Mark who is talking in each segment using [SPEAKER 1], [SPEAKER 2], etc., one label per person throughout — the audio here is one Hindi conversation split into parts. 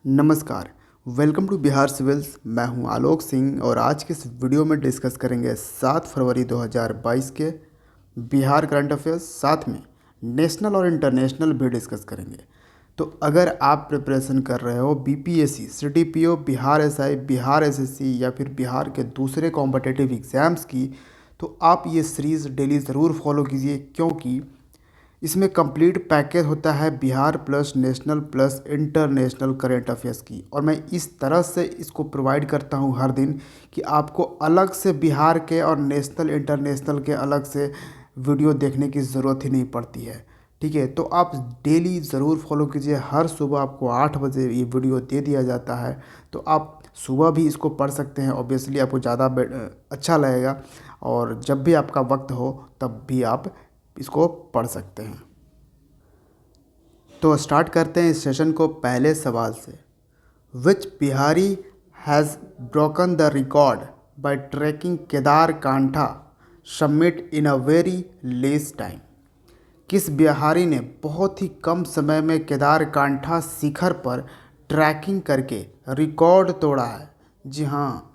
[SPEAKER 1] नमस्कार। Welcome to Bihar civils. मैं हूं आलोक सिंह और आज के इस वीडियो में डिस्कस करेंगे 7 फरवरी 2022 के बिहार करंट अफेयर्स, साथ में नेशनल और इंटरनेशनल भी डिस्कस करेंगे। तो अगर आप प्रिपरेशन कर रहे हो BPSC, CDPO, Bihar SI, Bihar SSC या फिर बिहार के दूसरे कॉम्पिटिटिव एग्ज़ाम्स की, तो आप ये सीरीज़ डेली ज़रूर फॉलो कीजिए, क्योंकि इसमें कंप्लीट पैकेज होता है Bihar plus national plus international current affairs की। और मैं इस तरह से इसको प्रोवाइड करता हूं हर दिन कि आपको अलग से बिहार के और नेशनल इंटरनेशनल के अलग से वीडियो देखने की ज़रूरत ही नहीं पड़ती है। ठीक है, तो आप डेली ज़रूर फॉलो कीजिए। हर सुबह आपको 8 बजे ये वीडियो दे दिया जाता है, तो आप सुबह भी इसको पढ़ सकते हैं। ऑब्वियसली आपको ज़्यादा अच्छा लगेगा, और जब भी आपका वक्त हो तब भी आप इसको पढ़ सकते हैं। तो स्टार्ट करते हैं इस सेशन को पहले सवाल से। Which Bihari has broken the record by trekking Kedar Kantha summit in a very less time? किस बिहारी ने बहुत ही कम समय में केदार कांठा शिखर पर ट्रैकिंग करके रिकॉर्ड तोड़ा है? जी हाँ,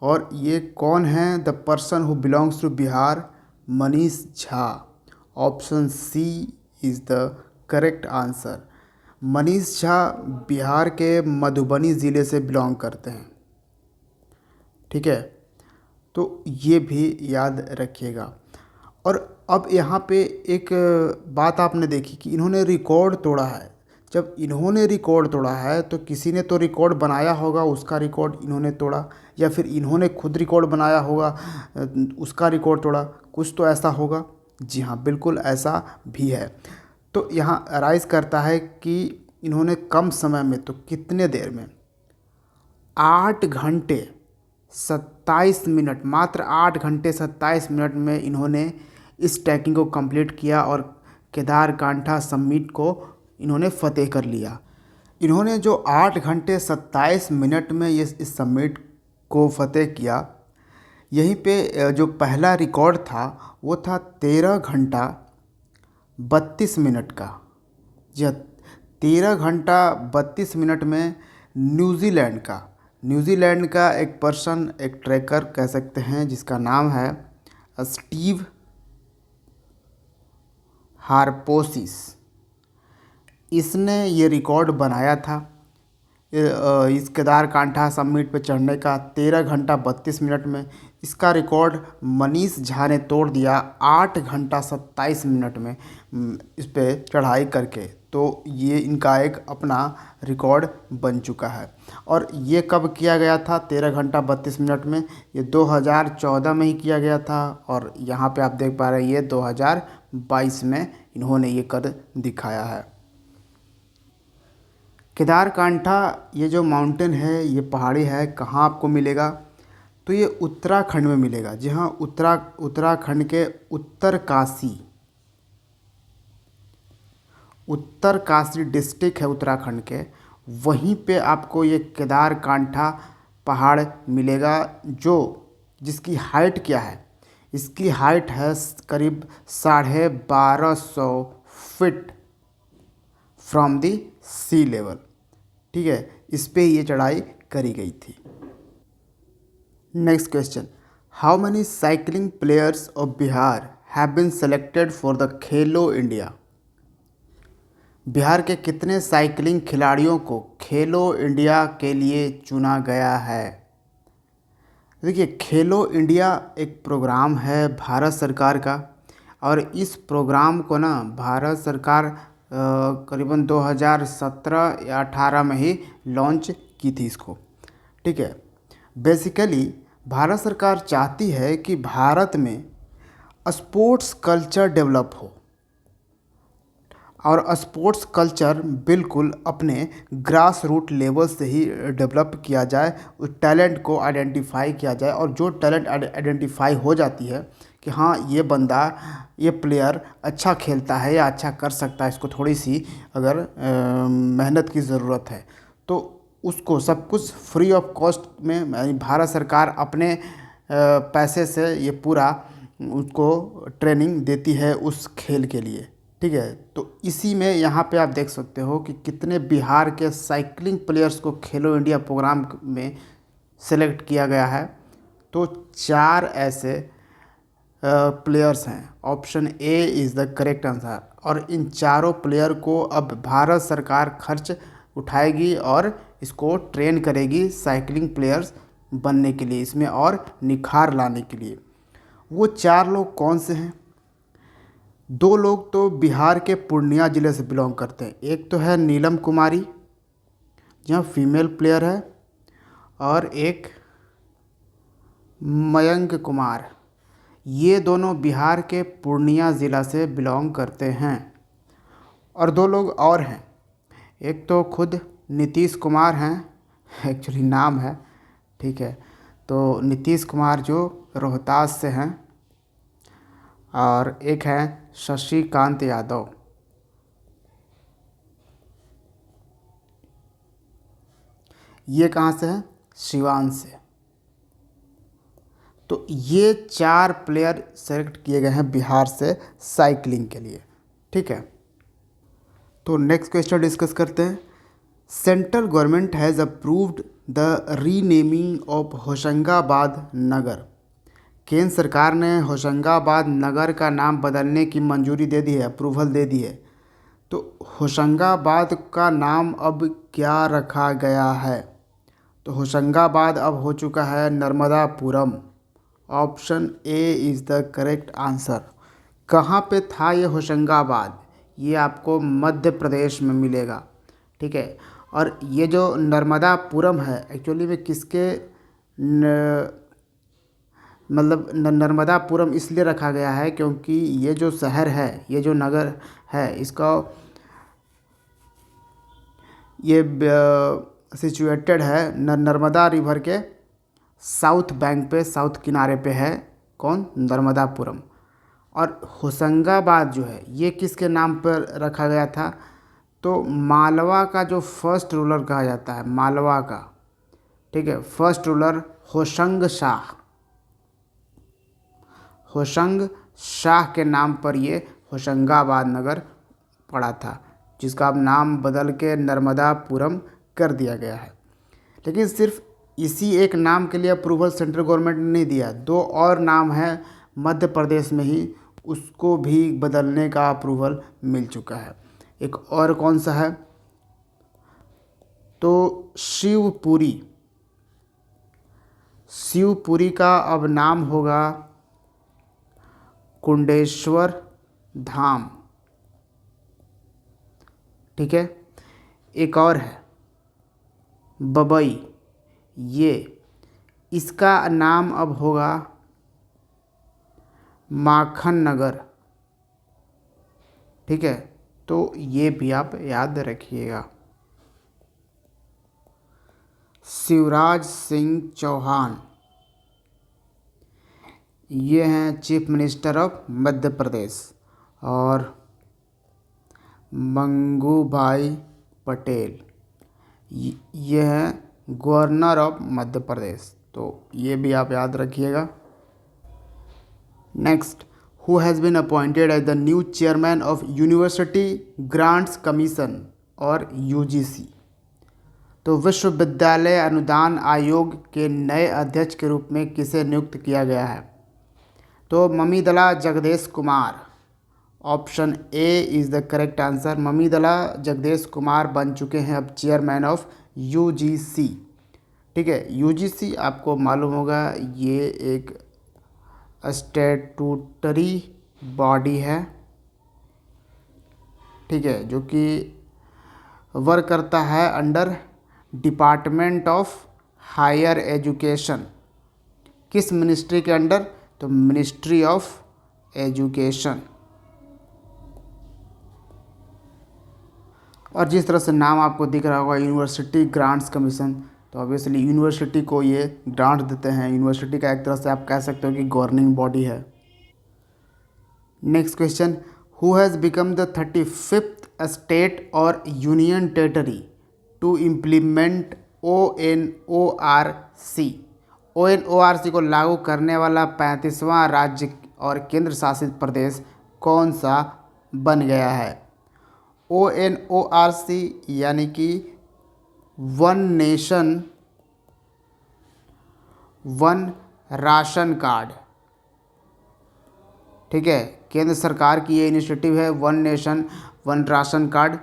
[SPEAKER 1] और ये कौन है? The person who belongs to Bihar, Manish Jha. Option C is the correct answer. Manish Jha Bihar के मधुबनी ज़िले से बिलोंग करते हैं। ठीक है, तो ये भी याद रखिएगा। और अब यहाँ पे एक बात आपने देखी कि इन्होंने रिकॉर्ड तोड़ा है। जब इन्होंने रिकॉर्ड तोड़ा है तो किसी ने तो रिकॉर्ड बनाया होगा, उसका रिकॉर्ड इन्होंने तोड़ा, या फिर इन्होंने खुद रिकॉर्ड बनाया होगा, उसका रिकॉर्ड तोड़ा, कुछ तो ऐसा होगा। जी हाँ, बिल्कुल ऐसा भी है। तो यहाँ राइज करता है कि इन्होंने कम समय में, तो कितने देर में? 8 घंटे 27 मिनट, मात्र 8 घंटे 27 मिनट में इन्होंने इस ट्रैकिंग को कंप्लीट किया और केदार कांठा समिट को इन्होंने फतेह कर लिया। इन्होंने जो 8 घंटे 27 मिनट में ये इस समिट को फतेह किया, यहीं पे जो पहला रिकॉर्ड था वो था 13 घंटा 32 मिनट का। जी, 13 घंटा 32 मिनट में न्यूजीलैंड का एक पर्सन, एक ट्रैकर कह सकते हैं, जिसका नाम है स्टीव हारपोसिस, इसने ये रिकॉर्ड बनाया था इस केदार कांठा समिट पे चढ़ने का 13 घंटा 32 मिनट में। इसका रिकॉर्ड मनीष झा ने तोड़ दिया 8 घंटा 27 मिनट में इस पे चढ़ाई करके। तो ये इनका एक अपना रिकॉर्ड बन चुका है। और ये कब किया गया था? 13 घंटा 32 मिनट में। ये 2014 में ही किया गया था, और यहाँ पे आप देख पा रहे हैं ये 2022 में इन्होंने ये कर दिखाया है। केदार कांठा ये जो माउंटेन है, ये पहाड़ी है, कहाँ आपको मिलेगा? तो ये उत्तराखंड में मिलेगा। जी हाँ, उत्तराखंड के उत्तर काशी डिस्ट्रिक्ट है उत्तराखंड के, वहीं पे आपको ये केदार कांठा पहाड़ मिलेगा, जिसकी हाइट क्या है? इसकी हाइट है करीब 1250 feet from the sea level. ठीक है, इस पे ये चढ़ाई करी गई थी। Next question, how many cycling players of Bihar have been selected for the Khelo India? Bihar के कितने साइकिलिंग खिलाड़ियों को खेलो इंडिया के लिए चुना गया है? देखिए, खेलो इंडिया एक प्रोग्राम है भारत सरकार का, और इस प्रोग्राम को ना भारत सरकार करीबन 2017 या 18 में ही लॉन्च की थी इसको। ठीक है, बेसिकली भारत सरकार चाहती है कि भारत में स्पोर्ट्स कल्चर डेवलप हो, और स्पोर्ट्स कल्चर बिल्कुल अपने ग्रास रूट लेवल से ही डेवलप किया जाए, उस टैलेंट को आइडेंटिफाई किया जाए, और जो टैलेंट आइडेंटिफाई हो जाती है कि हाँ ये बंदा, ये प्लेयर अच्छा खेलता है या अच्छा कर सकता है, इसको थोड़ी सी अगर मेहनत की ज़रूरत है, तो उसको सब कुछ फ्री ऑफ कॉस्ट में यानी भारत सरकार अपने पैसे से ये पूरा उसको ट्रेनिंग देती है उस खेल के लिए। ठीक है। तो इसी में यहाँ पे आप देख सकते हो कि कितने बिहार के साइकिलिंग प्लेयर्स को खेलो इंडिया प्रोग्राम में सेलेक्ट किया गया है। तो 4 ऐसे प्लेयर्स हैं। Option A is the correct answer. और इन चारों प्लेयर को अब भारत सरकार खर्च उठाएगी और इसको ट्रेन करेगी साइकिलिंग प्लेयर्स बनने के लिए, इसमें और निखार लाने के लिए। वो 4 लोग कौन से हैं? 2 लोग तो बिहार के पूर्णिया ज़िले से बिलोंग करते हैं। एक तो है नीलम कुमारी, जहाँ फीमेल प्लेयर है, और एक मयंक कुमार। ये दोनों बिहार के पूर्णिया ज़िला से बिलोंग करते हैं। और 2 लोग और हैं। एक तो खुद नीतीश कुमार हैं, एक्चुअली नाम है, ठीक है। तो नीतीश कुमार जो रोहतास से हैं, और एक है शशिकांत यादव। ये कहाँ से हैं? सिवान से। तो ये 4 प्लेयर सेलेक्ट किए गए हैं बिहार से साइकिलिंग के लिए, ठीक है। तो नेक्स्ट क्वेश्चन डिस्कस करते हैं। Central government has approved the renaming of Hoshangabad नगर। केंद्र सरकार ने होशंगाबाद नगर का नाम बदलने की मंजूरी दे दी है, अप्रूवल दे दी है। तो होशंगाबाद का नाम अब क्या रखा गया है? तो होशंगाबाद अब हो चुका है Narmadapuram. Option A is the correct answer. कहाँ पे था ये होशंगाबाद? ये आपको मध्य प्रदेश में मिलेगा, ठीक है। और ये जो नर्मदापुरम है, एक्चुअली में किसके नर्मदापुरम इसलिए रखा गया है क्योंकि ये जो शहर है, ये जो नगर है, इसका ये सिचुएटेड है नर्मदा रिवर के साउथ बैंक पे, साउथ किनारे पे है। कौन? नर्मदापुरम। और होशंगाबाद जो है ये किसके नाम पर रखा गया था? तो मालवा का जो फर्स्ट रूलर कहा जाता है, मालवा का, ठीक है, फर्स्ट रूलर होशंग शाह। होशंग शाह के नाम पर ये होशंगाबाद नगर पड़ा था, जिसका अब नाम बदल के नर्मदापुरम कर दिया गया है। लेकिन सिर्फ इसी एक नाम के लिए अप्रूवल सेंट्रल गवर्नमेंट ने नहीं दिया। 2 और नाम है मध्य प्रदेश में ही, उसको भी बदलने का अप्रूवल मिल चुका है। एक और कौन सा है? तो शिवपुरी। शिवपुरी का अब नाम होगा कुंडेश्वर धाम, ठीक है। एक और है बबई, ये इसका नाम अब होगा माखन नगर, ठीक है। तो ये भी आप याद रखिएगा। शिवराज सिंह चौहान, ये हैं chief minister of Madhya Pradesh. और मंगू भाई पटेल, ये हैं गवर्नर ऑफ मध्य प्रदेश। तो ये भी आप याद रखिएगा। Next, who has been appointed as the new chairman of university grants commission और यूजीसी। तो विश्वविद्यालय अनुदान आयोग के नए अध्यक्ष के रूप में किसे नियुक्त किया गया है? तो Mamidala Jagadesh Kumar. Option A is the correct answer. Mamidala Jagadesh Kumar बन चुके हैं अब चेयरमैन ऑफ यूजीसी, ठीक है। यूजीसी आपको मालूम होगा, ये एक स्टैट्यूटरी बॉडी है, ठीक है, जो कि वर्क करता है under department of higher education. किस मिनिस्ट्री के अंडर? तो मिनिस्ट्री ऑफ एजुकेशन। और जिस तरह से नाम आपको दिख रहा होगा यूनिवर्सिटी ग्रांट्स कमीशन, तो ऑब्वियसली यूनिवर्सिटी को ये ग्रांट देते हैं। यूनिवर्सिटी का एक तरह से आप कह सकते हो कि गवर्निंग बॉडी है। Next question, who has become the 35th state और union territory to implement ONORC। ONORC को लागू करने वाला 35वां राज्य और केंद्र शासित प्रदेश कौन सा बन गया है। ONORC यानी कि one nation one ration card. ठीक है, केंद्र सरकार की ये इनिशिएटिव है, one nation one ration card.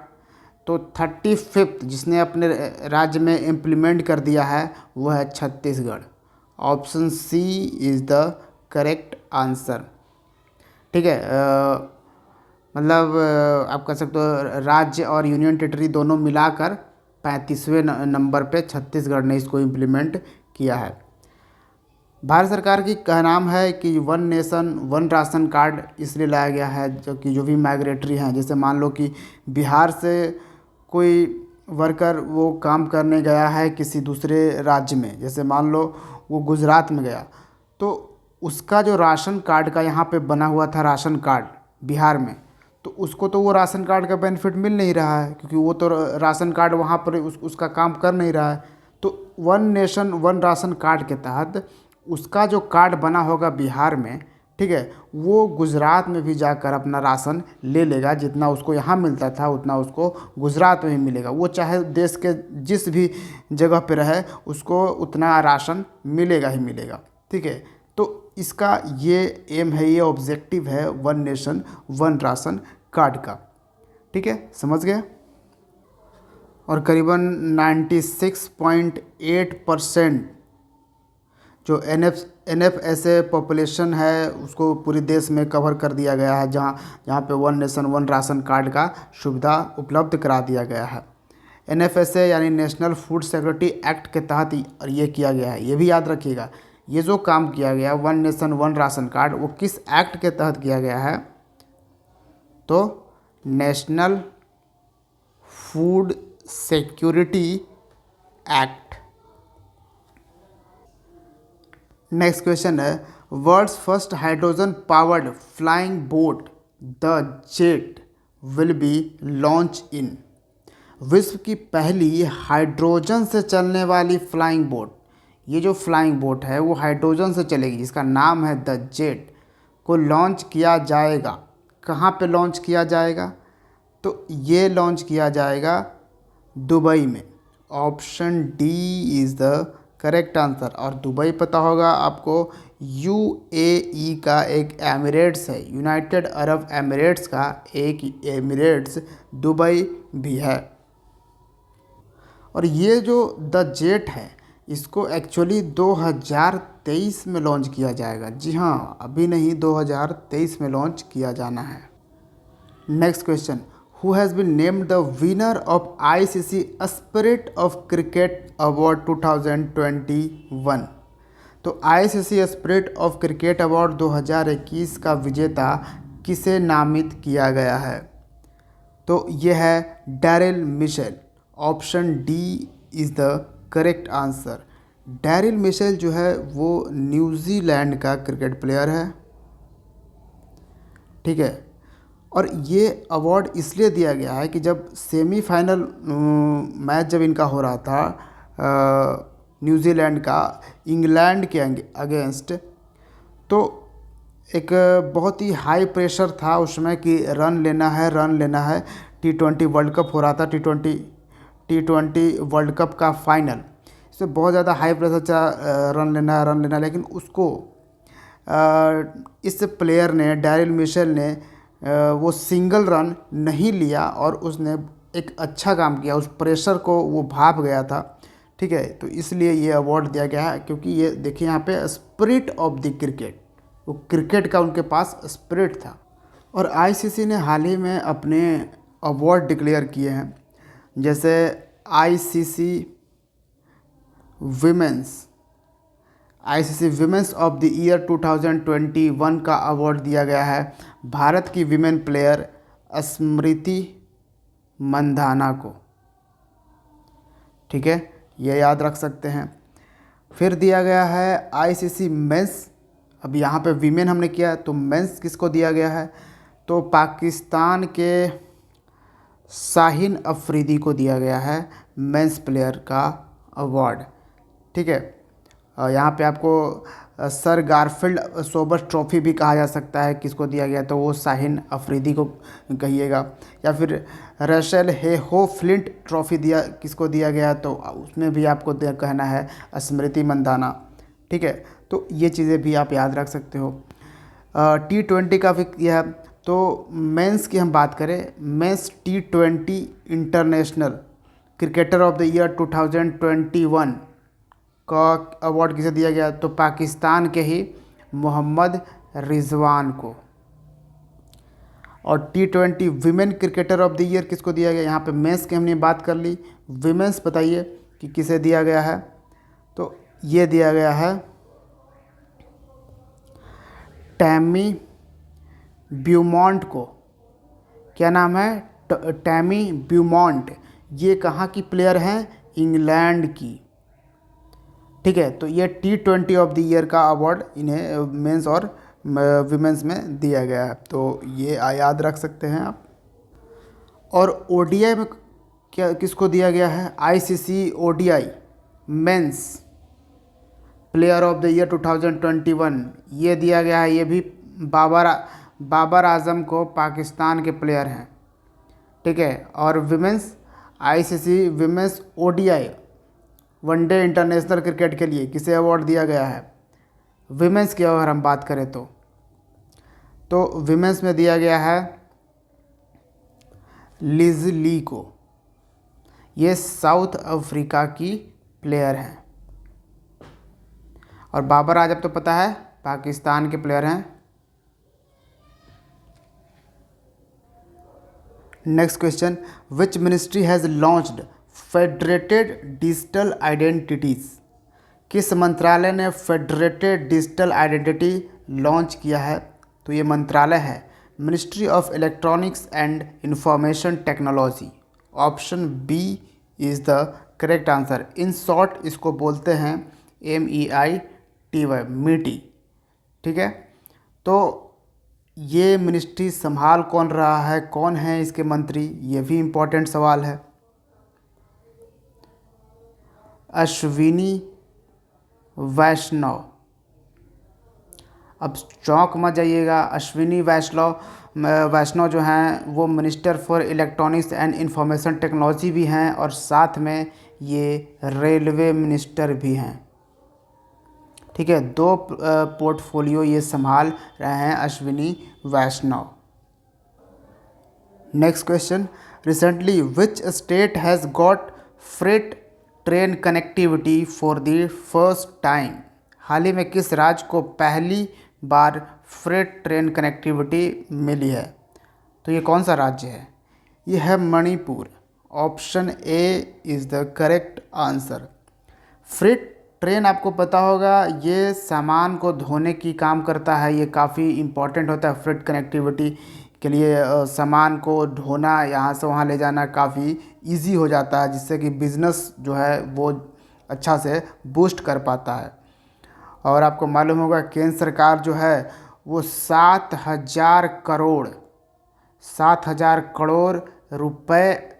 [SPEAKER 1] तो 35th जिसने अपने राज्य में इम्प्लीमेंट कर दिया है वो है Chhattisgarh. Option C is the correct answer. ठीक है, मतलब आप कह सकते हो राज्य और यूनियन टेरिटरी दोनों मिलाकर 35वें नंबर पे छत्तीसगढ़ ने इसको इम्प्लीमेंट किया है। भारत सरकार की कहनाम है कि one nation one ration card इसलिए लाया गया है जो भी माइग्रेटरी हैं, जैसे मान लो कि बिहार से कोई वर्कर वो काम करने गया है किसी दूसरे राज्य में, जैसे मान लो वो गुजरात में गया, तो उसका जो राशन कार्ड का यहाँ पे बना हुआ था राशन कार्ड बिहार में, तो उसको तो वो राशन कार्ड का बेनिफिट मिल नहीं रहा है, क्योंकि वो तो राशन कार्ड वहाँ पर उसका काम कर नहीं रहा है। तो one nation one ration card के तहत उसका जो कार्ड बना होगा बिहार में, ठीक है, वो गुजरात में भी जाकर अपना राशन ले लेगा। जितना उसको यहाँ मिलता था उतना उसको गुजरात में भी मिलेगा। वो चाहे देश के जिस भी जगह पे रहे उसको उतना राशन मिलेगा ही मिलेगा। ठीक है, तो इसका ये एम है, ये ऑब्जेक्टिव है one nation one ration card का। ठीक है, समझ गए। और करीबन 96.8% जो NFSA पॉपुलेशन है उसको पूरे देश में कवर कर दिया गया है, जहाँ पे one nation one ration card का सुविधा उपलब्ध करा दिया गया है। NFSA यानी नेशनल फूड सिक्योरिटी एक्ट के तहत ये किया गया है। ये भी याद रखिएगा, ये जो काम किया गया one nation one ration card वो किस एक्ट के तहत किया गया है, तो national food security act. Next question है, world's first hydrogen powered flying boat the jet will be launch in. विश्व की पहली हाइड्रोजन से चलने वाली फ्लाइंग बोट, ये जो फ्लाइंग बोट है वो हाइड्रोजन से चलेगी, जिसका नाम है द जेट, को लॉन्च किया जाएगा। कहाँ पे लॉन्च किया जाएगा, तो ये लॉन्च किया जाएगा दुबई में। Option D is the correct answer. और दुबई पता होगा आपको, UAE का एक एमिरेट्स है, यूनाइटेड अरब एमिरेट्स का एक एमिरेट्स दुबई भी है। और ये जो द जेट है इसको एक्चुअली 2023 में लॉन्च किया जाएगा। जी हाँ, अभी नहीं, 2023 में लॉन्च किया जाना है। Next question, who has been named the winner of ICC Spirit of Cricket Award 2021। तो ICC Spirit of Cricket Award 2021 का विजेता किसे नामित किया गया है, तो यह है Daryl Mitchell. Option D is the correct answer. Daryl Mitchell जो है वो न्यूजीलैंड का क्रिकेट प्लेयर है। ठीक है, और ये अवार्ड इसलिए दिया गया है कि जब सेमीफाइनल मैच जब इनका हो रहा था न्यूजीलैंड का इंग्लैंड के अगेंस्ट, तो एक बहुत ही हाई प्रेशर था उसमें कि रन लेना है रन लेना है। T20 वर्ल्ड कप हो रहा था, T20 वर्ल्ड कप का फाइनल, इसमें बहुत ज़्यादा हाई प्रेशर था, रन लेना है रन लेना है। लेकिन उसको इस प्लेयर ने, डैरिल मिशेल ने, वो सिंगल रन नहीं लिया और उसने एक अच्छा काम किया, उस प्रेशर को वो भाप गया था। ठीक है, तो इसलिए ये अवार्ड दिया गया है, क्योंकि ये देखिए यहाँ पे स्पिरिट ऑफ द क्रिकेट, वो क्रिकेट का उनके पास स्पिरिट था। और ICC ने हाल ही में अपने अवार्ड डिक्लेयर किए हैं, जैसे ICC women's of the year 2021 का अवार्ड दिया गया है भारत की विमेन प्लेयर स्मृति मंधाना को। ठीक है, ये याद रख सकते हैं। फिर दिया गया है ICC मेंस, अब यहाँ पे विमेन हमने किया तो मेंस किसको दिया गया है, तो पाकिस्तान के शाहीन अफरीदी को दिया गया है मेंस प्लेयर का अवार्ड। ठीक है, यहाँ पे आपको सर गारफील्ड सोबर्स ट्रॉफी भी कहा जा सकता है, किसको दिया गया तो वो शाहीन अफरीदी को कहिएगा। या फिर रसेल हेहो फ्लिंट ट्रॉफी किसको दिया गया तो उसमें भी आपको कहना है स्मृति मंदाना। ठीक है, तो ये चीज़ें भी आप याद रख सकते हो। T20 का भी यह तो मेंस की हम बात करें, men's T20 international cricketer of the year 2021 का अवार्ड किसे दिया गया तो पाकिस्तान के ही मोहम्मद रिजवान को। और T20 women cricketer of the year किसको दिया गया, यहाँ पे मेंस की हमने बात कर ली, विमेंस बताइए कि किसे दिया गया है तो ये दिया गया है टैमी ब्यूमॉन्ट को। क्या नाम है, टैमी ब्यूमॉन्ट। ये कहाँ की प्लेयर हैं, इंग्लैंड की। ठीक है, तो ये T20 ऑफ द ईयर का अवार्ड इन्हें मेंस और विमेंस में दिया गया है, तो ये याद रख सकते हैं आप। और ODI में क्या किसको दिया गया है, ICC ODI men's player of the year 2021 ये दिया गया है। ये भी बाबर आजम को, पाकिस्तान के प्लेयर हैं। ठीक है, और women's ICC women's ODI one day international cricket के लिए किसे अवार्ड दिया गया है, विमेंस की अगर हम बात करें तो विमेंस में दिया गया है लिज ली को। ये साउथ अफ्रीका की प्लेयर हैं। और बाबर आजम तो पता है पाकिस्तान के प्लेयर हैं। Next question, which ministry has launched federated digital identities. किस मंत्रालय ने फेडरेटेड डिजिटल आइडेंटिटी लॉन्च किया है तो ये मंत्रालय है ministry of electronics and information technology. Option B is the correct answer. In short इसको बोलते हैं MEITY, मीटी। ठीक है, तो ये मिनिस्ट्री संभाल कौन रहा है, कौन है इसके मंत्री, ये भी इम्पोर्टेंट सवाल है। अश्विनी वैष्णव। अब चौंक मत जाइएगा, अश्विनी वैष्णव जो हैं वो minister for electronics and information technology भी हैं और साथ में ये रेलवे मिनिस्टर भी हैं। ठीक है, 2 पोर्टफोलियो ये संभाल रहे हैं Ashwini Vaishnaw. Next question, recently which state has got freight train connectivity for the first time. हाल ही में किस राज्य को पहली बार फ्रेट ट्रेन कनेक्टिविटी मिली है तो ये कौन सा राज्य है, ये है Manipur. Option A is the correct answer. Freight train आपको पता होगा ये सामान को ढोने की काम करता है, ये काफ़ी इम्पोर्टेंट होता है फ्रेट कनेक्टिविटी के लिए। सामान को ढोना, यहाँ से वहाँ ले जाना काफ़ी इजी हो जाता है, जिससे कि बिज़नेस जो है वो अच्छा से बूस्ट कर पाता है। और आपको मालूम होगा केंद्र सरकार जो है वो 7,000 करोड़ रुपए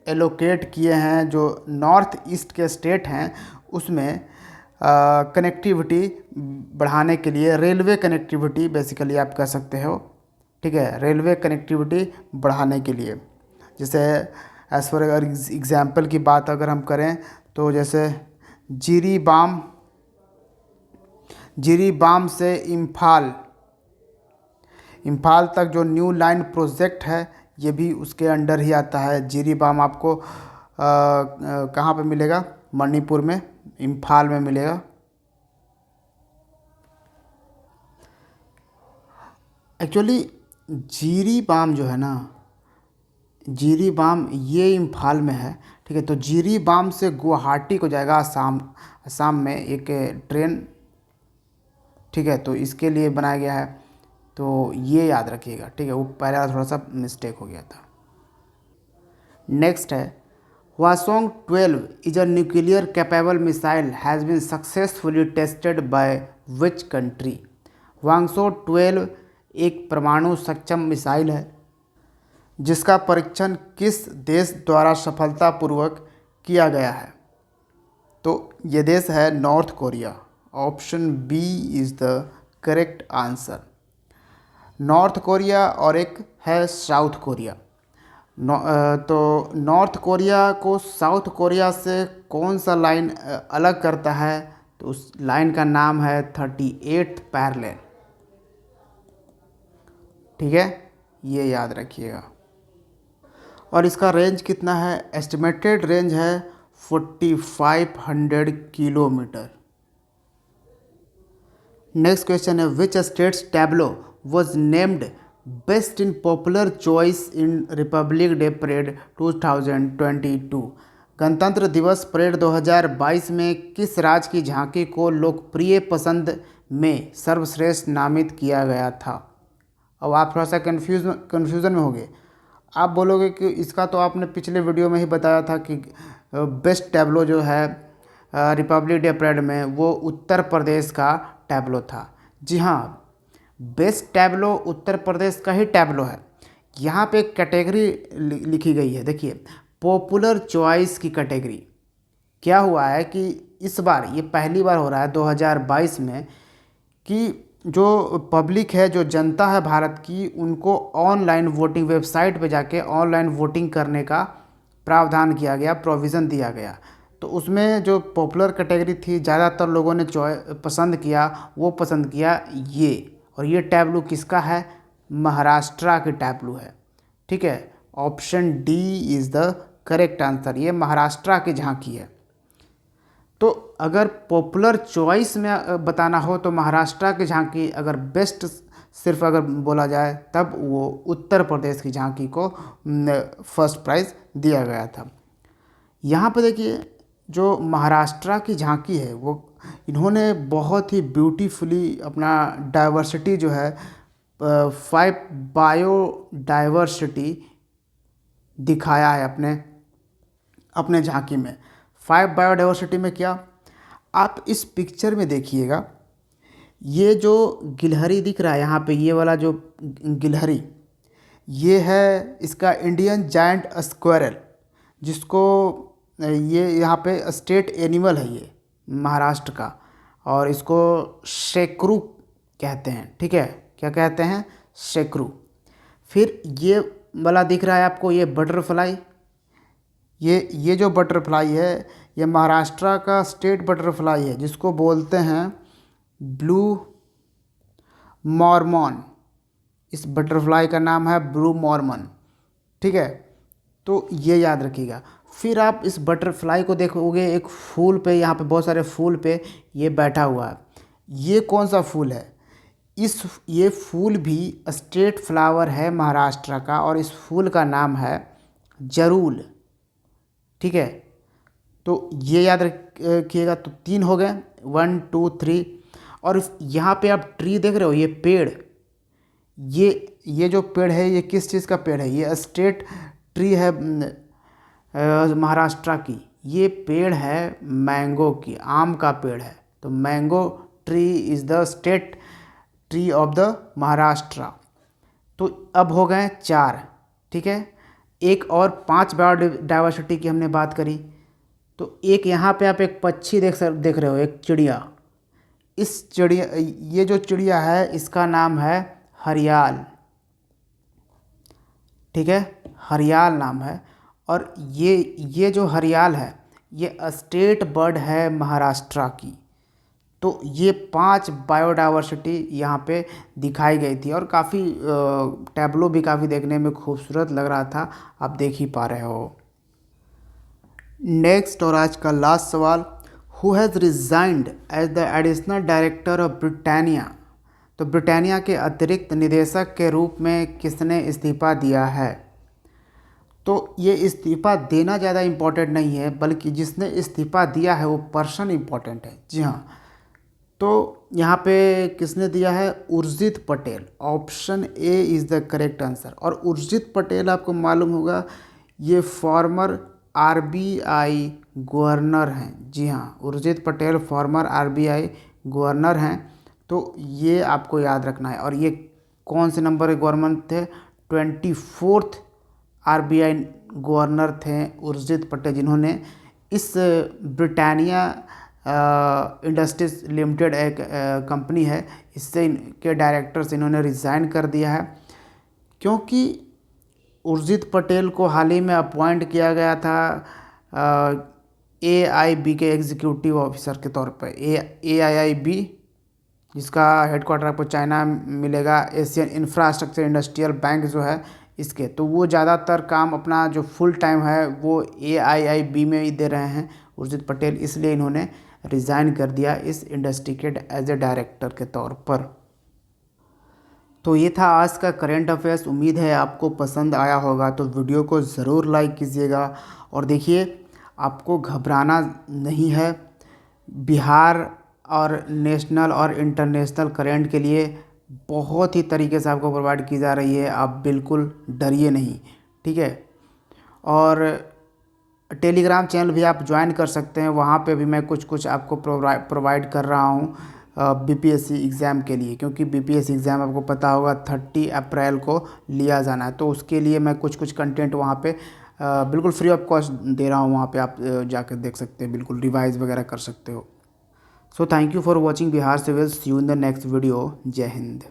[SPEAKER 1] एलोकेट किए हैं जो नॉर्थ ईस्ट के स्टेट हैं उसमें कनेक्टिविटी बढ़ाने के लिए, रेलवे कनेक्टिविटी बेसिकली आप कह सकते हो। ठीक है, रेलवे कनेक्टिविटी बढ़ाने के लिए। जैसे एज़ फॉर अगर एग्ज़ाम्पल की बात अगर हम करें तो जैसे जिरीबाम से इम्फाल तक जो न्यू लाइन प्रोजेक्ट है ये भी उसके अंडर ही आता है। जिरीबाम आपको कहाँ पे मिलेगा, मणिपुर में, इम्फाल में मिलेगा। एक्चुअली जिरीबाम जो है ना, जिरीबाम ये इम्फाल में है। ठीक है, तो जिरीबाम से गुवाहाटी को जाएगा असम में एक ट्रेन। ठीक है, तो इसके लिए बनाया गया है, तो ये याद रखिएगा। ठीक है, वो पहला थोड़ा सा मिस्टेक हो गया था। नेक्स्ट है, Hwasong 12 is a nuclear capable missile has been successfully tested by which country। Hwasong 12 एक परमाणु सक्षम मिसाइल है जिसका परीक्षण किस देश द्वारा सफलतापूर्वक किया गया है तो ये देश है North Korea. Option B is the correct answer. North Korea और एक है साउथ कोरिया। तो नॉर्थ कोरिया को साउथ कोरिया से कौन सा लाइन अलग करता है, तो उस लाइन का नाम है 38th पैरेलल। ठीक है, ये याद रखिएगा। और इसका रेंज कितना है, एस्टिमेटेड रेंज है 4500 किलोमीटर। नेक्स्ट क्वेश्चन है, which states tableau was named best in popular choice in Republic day parade 2022। गणतंत्र दिवस परेड 2022 में किस राज्य की झांकी को लोकप्रिय पसंद में सर्वश्रेष्ठ नामित किया गया था। अब आप थोड़ा सा कन्फ्यूज़न में होंगे। आप बोलोगे कि इसका तो आपने पिछले वीडियो में ही बताया था कि बेस्ट टैब्लो जो है रिपब्लिक डे परेड में वो उत्तर प्रदेश का टैब्लो था। जी हाँ, बेस्ट टैब्लो उत्तर प्रदेश का ही टैब्लो है। यहाँ पे एक कैटेगरी लिखी गई है, देखिए पॉपुलर चॉइस की कैटेगरी। क्या हुआ है कि इस बार ये पहली बार हो रहा है 2022 में कि जो पब्लिक है, जो जनता है भारत की, उनको ऑनलाइन वोटिंग वेबसाइट पे जाके ऑनलाइन वोटिंग करने का प्रावधान किया गया, प्रोविज़न दिया गया। तो उसमें जो पॉपुलर कैटेगरी थी, ज़्यादातर लोगों ने पसंद किया ये। और ये टैब्लू किसका है, महाराष्ट्र के टैब्लू है। ठीक है, option D is the correct answer. ये महाराष्ट्र की झांकी है। तो अगर पॉपुलर चॉइस में बताना हो तो महाराष्ट्र की झांकी, अगर बेस्ट सिर्फ अगर बोला जाए तब वो उत्तर प्रदेश की झांकी को फर्स्ट प्राइज़ दिया गया था। यहाँ पे देखिए जो महाराष्ट्र की झांकी है वो इन्होंने बहुत ही ब्यूटीफुली अपना डाइवर्सिटी जो है 5 बायोडाइवर्सिटी दिखाया है अपने झांकी में। 5 बायोडाइवर्सिटी में क्या, आप इस पिक्चर में देखिएगा, ये जो गिलहरी दिख रहा है यहाँ पे, ये वाला जो गिलहरी, ये है इसका इंडियन जायंट स्क्वायरल, जिसको ये यहाँ पे स्टेट एनिमल है ये महाराष्ट्र का, और इसको शेकरू कहते हैं। ठीक है, क्या कहते हैं, शेकरू। फिर ये वाला दिख रहा है आपको, ये बटरफ्लाई, ये जो बटरफ्लाई है ये महाराष्ट्र का स्टेट बटरफ्लाई है, जिसको बोलते हैं ब्लू मॉर्मॉन। इस बटरफ्लाई का नाम है ब्लू मॉर्मन। ठीक है, तो ये याद रखिएगा। फिर आप इस बटरफ्लाई को देखोगे एक फूल पे, यहाँ पे बहुत सारे फूल पे ये बैठा हुआ है। ये कौन सा फूल है, ये फूल भी स्टेट फ्लावर है महाराष्ट्र का, और इस फूल का नाम है जरूल। ठीक है, तो ये याद रखिएगा। तो 3 हो गए, 1 2 3। और यहाँ पे आप ट्री देख रहे हो, ये पेड़, ये जो पेड़ है ये किस चीज़ का पेड़ है, ये स्टेट ट्री है महाराष्ट्र की। ये पेड़ है मैंगो की, आम का पेड़ है। तो mango tree is the state tree of the Maharashtra. तो अब हो गए 4। ठीक है, एक और 5 बायोडाइवर्सिटी की हमने बात करी। तो एक यहाँ पे आप एक पक्षी देख रहे हो, एक चिड़िया। इस चिड़िया, ये जो चिड़िया है इसका नाम है हरियाल। ठीक है, हरियाल नाम है। और ये जो हरियाल है ये स्टेट बर्ड है महाराष्ट्र की। तो ये 5 बायोडाइवर्सिटी यहाँ पे दिखाई गई थी, और काफ़ी टैब्लो भी काफ़ी देखने में खूबसूरत लग रहा था, आप देख ही पा रहे हो। नेक्स्ट और आज का लास्ट सवाल, who has resigned as the additional director of Britannia. तो ब्रिटानिया के अतिरिक्त निदेशक के रूप में किसने इस्तीफ़ा दिया है। तो ये इस्तीफ़ा देना ज़्यादा इम्पोर्टेंट नहीं है, बल्कि जिसने इस्तीफ़ा दिया है वो पर्सन इम्पोर्टेंट है। जी हाँ, तो यहाँ पे किसने दिया है, Urjit Patel. Option A is the correct answer. और उर्जित पटेल आपको मालूम होगा ये फॉर्मर आरबीआई गवर्नर हैं। जी हाँ, Urjit Patel farmer RBI governor हैं। तो ये आपको याद रखना है। और ये कौन से नंबर के गवर्नर थे, 24th आरबीआई गवर्नर थे उर्जित पटेल, जिन्होंने इस ब्रिटानिया इंडस्ट्रीज लिमिटेड एक कंपनी है, इससे इनके डायरेक्टर्स इन्होंने रिज़ाइन कर दिया है, क्योंकि उर्जित पटेल को हाल ही में अपॉइंट किया गया था AIB के एग्जीक्यूटिव ऑफिसर के तौर पर। AIIB, जिसका हेडक्वार्टर आपको चाइना मिलेगा, एशियन इंफ्रास्ट्रक्चर इंडस्ट्रियल बैंक जो है इसके, तो वो ज़्यादातर काम अपना जो फुल टाइम है वो AIIB में ही दे रहे हैं उर्जित पटेल, इसलिए इन्होंने रिज़ाइन कर दिया इस इंडस्ट्री के एज ए डायरेक्टर के तौर पर। तो ये था आज का करंट अफेयर्स। उम्मीद है आपको पसंद आया होगा, तो वीडियो को ज़रूर लाइक कीजिएगा। और देखिए, आपको घबराना नहीं है। बिहार और नेशनल और इंटरनेशनल करंट के लिए बहुत ही तरीके से आपको प्रोवाइड की जा रही है, आप बिल्कुल डरिए नहीं, ठीक है। और टेलीग्राम चैनल भी आप ज्वाइन कर सकते हैं, वहाँ पे भी मैं कुछ आपको प्रोवाइड कर रहा हूँ BPSC एग्ज़ाम के लिए, क्योंकि BPSC एग्ज़ाम आपको पता होगा 30 अप्रैल को लिया जाना है, तो उसके लिए मैं कुछ कंटेंट वहाँ पे बिल्कुल फ्री ऑफ कॉस्ट दे रहा हूँ। वहाँ पे आप जाकर देख सकते हैं, बिल्कुल रिवाइज़ वगैरह कर सकते हो। So thank you for watching Bihar civil. See you in the next video. Jai Hind.